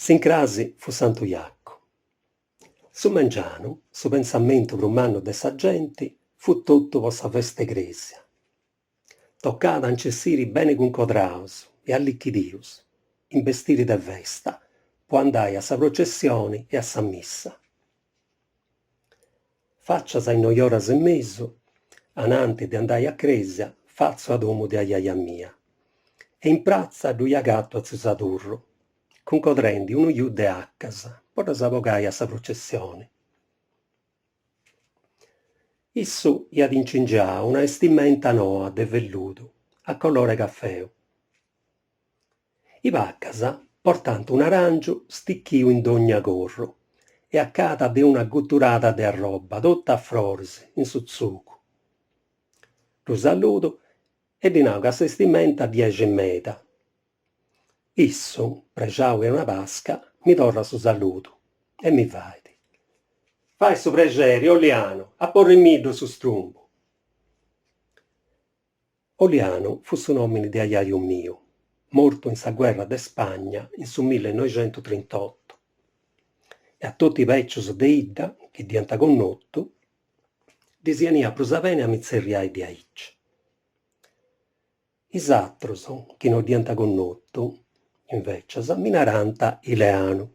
S'incrasi fu Santu Iaccu. Su mengianu, su pensamento prumano de sa genti, fu tutto po sa festa egresia. Toccada a incessiri bene cuncodraus e allicchidius, in vestiri de festa, po andai a sa processione e a sa missa. Faccias in 9 horas e mesu, anante de andai a cresia, fazzo a domo de aiaia mia. E in prazza dui agatto a Zusadurro, concodrendi unu iu de accasa, por sabogai a sa processione. Issu iat incingià una vestimenta noa de velludu, a colore caffeo. I vaccasa, portant un arangiu, sticchiu in d'ogna gorro, e a cada de una gutturata de arroba, tutta a flores, in su zucu. Lu saludu e dinau ca sa vestimenta 10 meda. Issu, preciau e una pasca, mi torra su saludu e mi fait: «Fai su pregeri, Oliano, a porre in middu su strumbu». Oliano fu su nomine de aiaiu miu, morto in sa guerra de Spagna in su 1938. E a tutti i vecchius de idda, chi diant connottu, disiania prus bene a mi zerriai de aici. Is atrus, chi non diant connottu, invecias, mi narant Ileanu.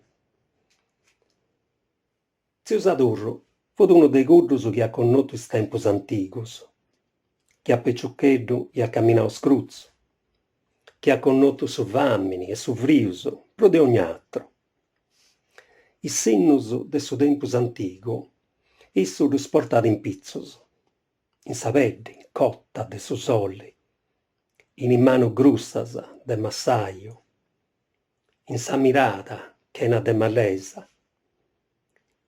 Ziu Sadurru fut unu de cuddus chi at connottu is tempus antigus, chi a pecciuccheddu iat camminau scruzzu, chi at connottu su famini e su frius, pro de ogni atru. Is sinnus de su tempus antigu, issu dus portat in pizzus, in sa peddi cotta de su sole, in manu grussas de massaio, in sa mirada chena de malesa,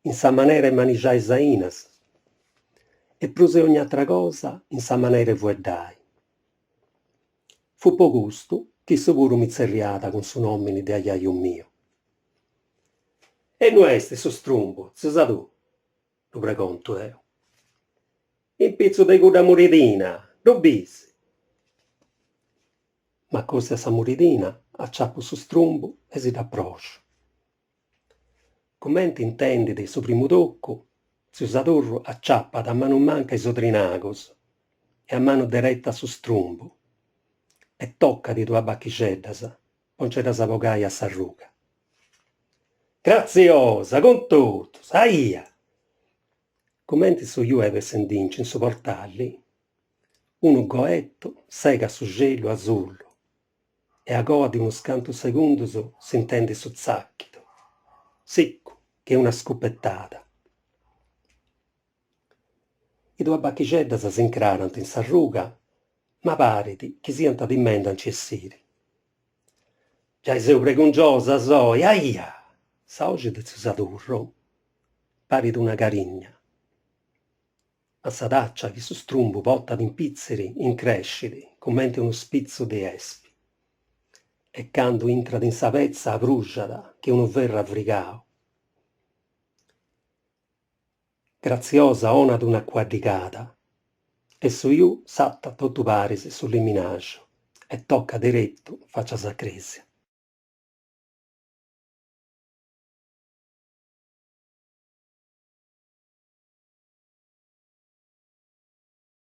in sa manera de manigiai sainas, e prus de ogni atra cosa in sa manera de fueddai. Fu po gustu chi su puru mi zerriat con su nomine de aiaiu miu. «E nu est su strumbu, ziu Sadu?» lu pregontu eo. «In pizzu de cudda muridina, du bisi?» Ma cosi a sa muridina, acciappu su strumbu e si d'approsciu. Comente intendidi su primu toccu, ziu Sadurru acciappat a manu manca is odrinagus e a manu deretta su strumbu e toccat i duas bacchixeddas, poncedda sabogai a sa ruga. «Graziosa, con totus, aia!» Comente su iue sendinci in su portalli, unu goetto segat su gelu azzurru e a goa di unus cantus segundus s'intendi su zacchidu, siccu che una scuppettata. I duas bacchixeddas s'incrarant in sa ruga, ma parit chi siant dimenda incessiri. «Giai seu pregungiosa, soi, aia!» Sa oge de ziu Sadurru parit una carigna. Ma sa taccia chi su strumbu potat in pizzeri increscidi, comente unu spizzu de espi. E candu intrat in sa pezza aprùgiat che unu ferru africau. Graziosa ona d'una quaddicada, e su iu s'atta totu paris su liminaju, e tocca direttu faccia sa cresia.